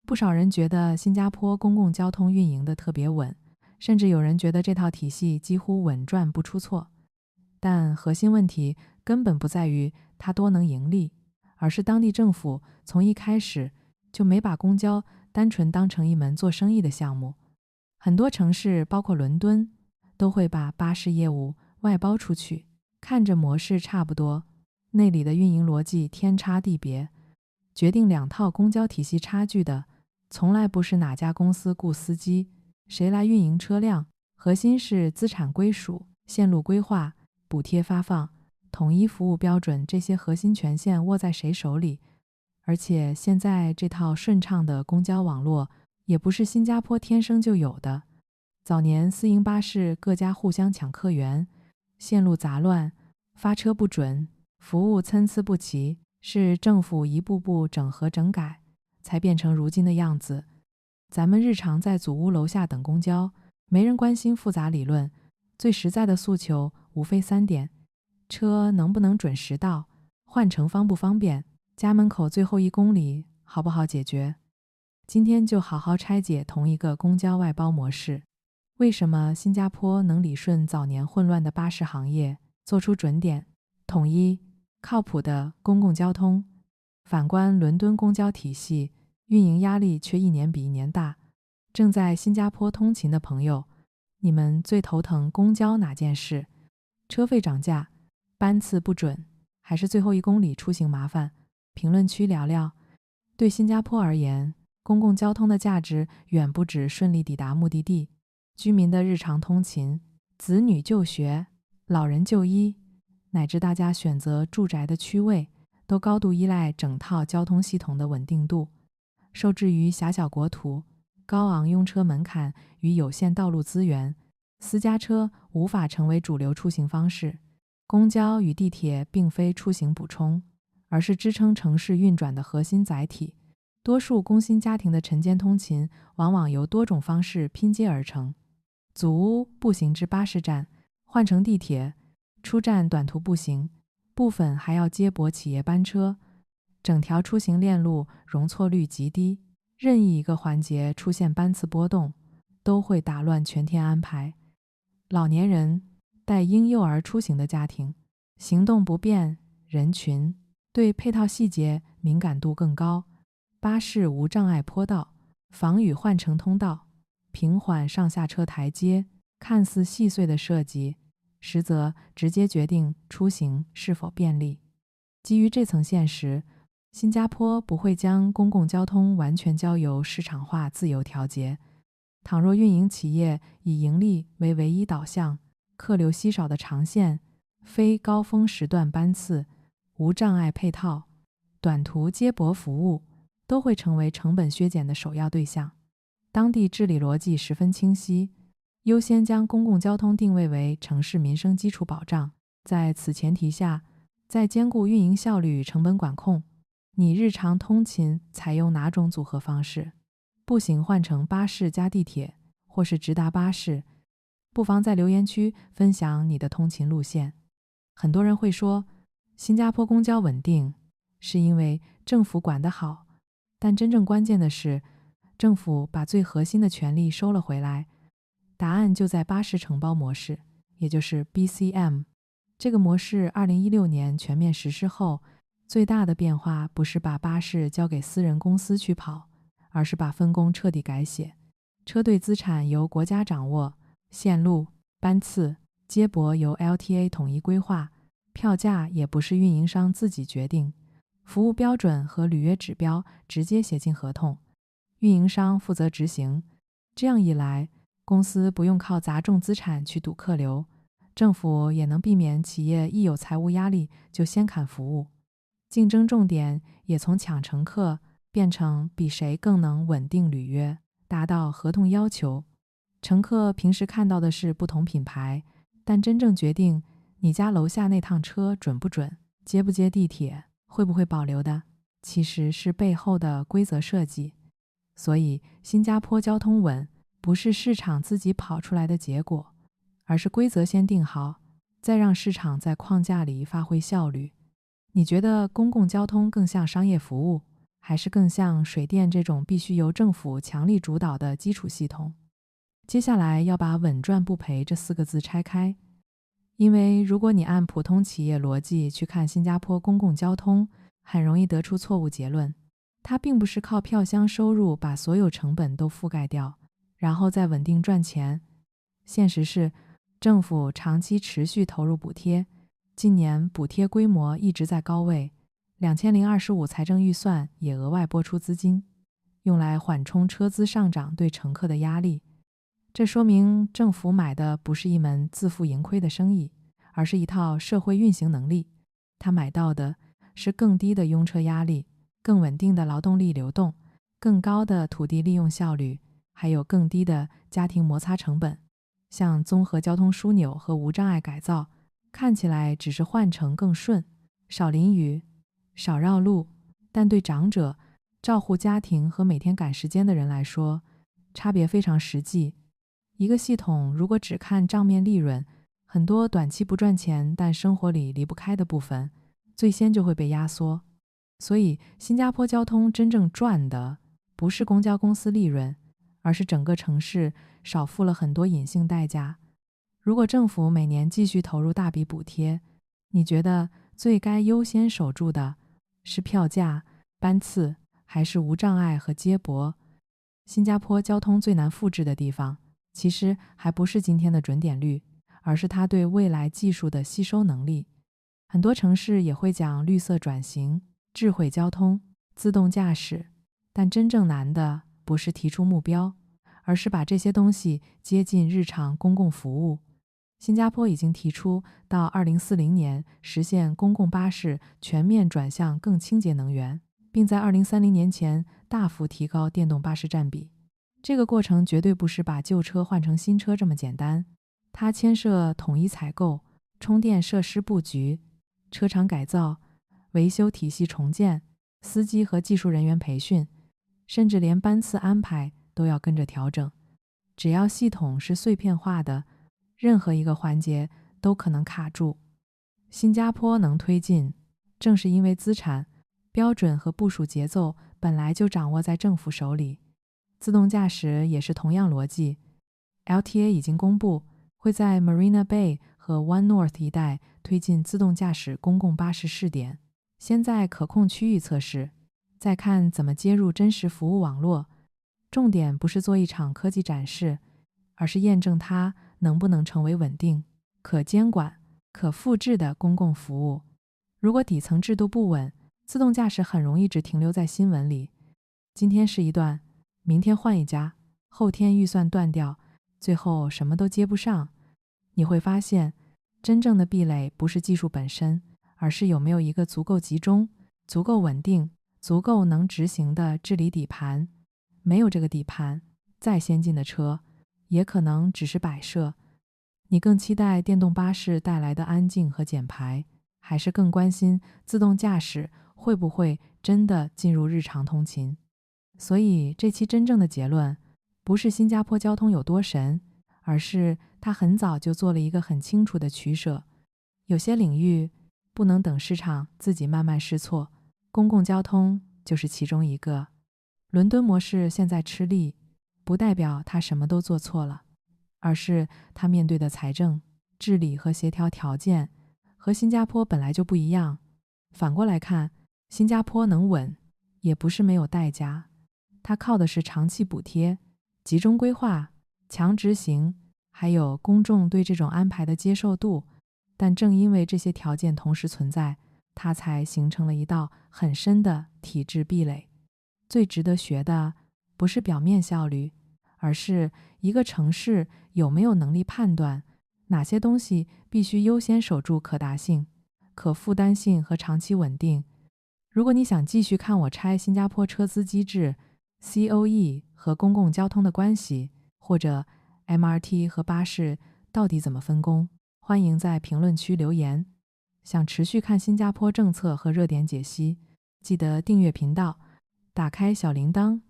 不少人觉得新加坡公共交通运营的特别稳，甚至有人觉得这套体系几乎稳赚不出错。但核心问题根本不在于它多能盈利，而是当地政府从一开始就没把公交单纯当成一门做生意的项目。很多城市，包括伦敦，都会把巴士业务外包出去，看着模式差不多，内里的运营逻辑天差地别。决定两套公交体系差距的，从来不是哪家公司雇司机，谁来运营车辆，核心是资产归属、线路规划、补贴发放、统一服务标准，这些核心权限握在谁手里。而且现在这套顺畅的公交网络也不是新加坡天生就有的。早年私营巴士各家互相抢客源，线路杂乱，发车不准，服务参差不齐，是政府一步步整合整改，才变成如今的样子。咱们日常在祖屋楼下等公交，没人关心复杂理论，最实在的诉求无非3点：车能不能准时到，换乘方不方便，家门口最后1公里好不好解决。今天就好好拆解同一个公交外包模式。为什么新加坡能理顺早年混乱的巴士行业，做出准点、统一、靠谱的公共交通？反观伦敦公交体系，运营压力却一年比一年大。正在新加坡通勤的朋友，你们最头疼公交哪件事？车费涨价、班次不准，还是最后1公里出行麻烦？评论区聊聊。对新加坡而言，公共交通的价值远不止顺利抵达目的地，居民的日常通勤、子女就学、老人就医，乃至大家选择住宅的区位，都高度依赖整套交通系统的稳定度。受制于狭小国土、高昂拥车门槛与有限道路资源，私家车无法成为主流出行方式。公交与地铁并非出行补充，而是支撑城市运转的核心载体。多数工薪家庭的晨间通勤往往由多种方式拼接而成：祖屋步行至巴士站，换乘地铁，出站短途步行，部分还要接驳企业班车。整条出行链路容错率极低，任意一个环节出现班次波动，都会打乱全天安排。老年人、带婴幼儿出行的家庭、行动不便人群，对配套细节敏感度更高。巴士无障碍坡道、防雨换乘通道、平缓上下车台阶，看似细碎的设计，实则直接决定出行是否便利。基于这层现实，新加坡不会将公共交通完全交由市场化自由调节。倘若运营企业以盈利为唯一导向，客流稀少的长线、非高峰时段班次、无障碍配套、短途接驳服务都会成为成本削减的首要对象。当地治理逻辑十分清晰，优先将公共交通定位为城市民生基础保障。在此前提下，在兼顾运营效率与成本管控，你日常通勤采用哪种组合方式？步行换乘巴士加地铁，或是直达巴士？不妨在留言区分享你的通勤路线。很多人会说，新加坡公交稳定是因为政府管得好，但真正关键的是，政府把最核心的权力收了回来。答案就在巴士承包模式，也就是 BCM。 这个模式2016年全面实施后，最大的变化不是把巴士交给私人公司去跑，而是把分工彻底改写。车队资产由国家掌握，线路、班次、接驳由 LTA 统一规划，票价也不是运营商自己决定，服务标准和履约指标直接写进合同，运营商负责执行。这样一来，公司不用靠砸重资产去堵客流，政府也能避免企业一有财务压力就先砍服务。竞争重点也从抢乘客变成比谁更能稳定履约，达到合同要求。乘客平时看到的是不同品牌，但真正决定你家楼下那趟车准不准，接不接地铁，会不会保留的，其实是背后的规则设计。所以新加坡交通稳不是市场自己跑出来的结果，而是规则先定好，再让市场在框架里发挥效率。你觉得公共交通更像商业服务，还是更像水电这种必须由政府强力主导的基础系统？接下来要把稳赚不赔这4个字拆开，因为如果你按普通企业逻辑去看新加坡公共交通，很容易得出错误结论。它并不是靠票箱收入把所有成本都覆盖掉，然后再稳定赚钱。现实是，政府长期持续投入补贴，近年补贴规模一直在高位，2025财政预算也额外拨出资金，用来缓冲车资上涨对乘客的压力。这说明政府买的不是一门自负盈亏的生意，而是一套社会运行能力。他买到的是更低的拥车压力，更稳定的劳动力流动，更高的土地利用效率，还有更低的家庭摩擦成本。像综合交通枢纽和无障碍改造，看起来只是换乘更顺，少淋雨，少绕路，但对长者、照护家庭和每天赶时间的人来说，差别非常实际。一个系统如果只看账面利润，很多短期不赚钱但生活里离不开的部分，最先就会被压缩。所以新加坡交通真正赚的不是公交公司利润，而是整个城市少付了很多隐性代价。如果政府每年继续投入大笔补贴，你觉得最该优先守住的是票价、班次，还是无障碍和接驳？新加坡交通最难复制的地方，其实还不是今天的准点率，而是它对未来技术的吸收能力。很多城市也会讲绿色转型、智慧交通、自动驾驶，但真正难的不是提出目标，而是把这些东西接进日常公共服务。新加坡已经提出到2040年实现公共巴士全面转向更清洁能源，并在2030年前大幅提高电动巴士占比。这个过程绝对不是把旧车换成新车这么简单，它牵涉统一采购、充电设施布局、车厂改造、维修体系重建、司机和技术人员培训，甚至连班次安排都要跟着调整。只要系统是碎片化的，任何一个环节都可能卡住。新加坡能推进，正是因为资产、标准和部署节奏本来就掌握在政府手里。自动驾驶也是同样逻辑。LTA 已经公布，会在 Marina Bay 和 One North 一带推进自动驾驶公共巴士试点，先在可控区域测试，再看怎么接入真实服务网络。重点不是做一场科技展示，而是验证它能不能成为稳定、可监管、可复制的公共服务。如果底层制度不稳，自动驾驶很容易只停留在新闻里。今天是一段，明天换一家，后天预算断掉，最后什么都接不上。你会发现，真正的壁垒不是技术本身，而是有没有一个足够集中、足够稳定、足够能执行的治理底盘。没有这个底盘，再先进的车也可能只是摆设。你更期待电动巴士带来的安静和减排，还是更关心自动驾驶会不会真的进入日常通勤？所以这期真正的结论不是新加坡交通有多神，而是它很早就做了一个很清楚的取舍。有些领域不能等市场自己慢慢试错，公共交通就是其中一个。伦敦模式现在吃力，不代表它什么都做错了，而是它面对的财政、治理和协调条件和新加坡本来就不一样。反过来看，新加坡能稳，也不是没有代价。它靠的是长期补贴、集中规划、强执行，还有公众对这种安排的接受度。但正因为这些条件同时存在，它才形成了一道很深的体制壁垒。最值得学的不是表面效率，而是一个城市有没有能力判断哪些东西必须优先守住可达性、可负担性和长期稳定。如果你想继续看我拆新加坡车资机制、COE 和公共交通的关系，或者 MRT 和巴士到底怎么分工，欢迎在评论区留言。想持续看新加坡政策和热点解析，记得订阅频道，打开小铃铛，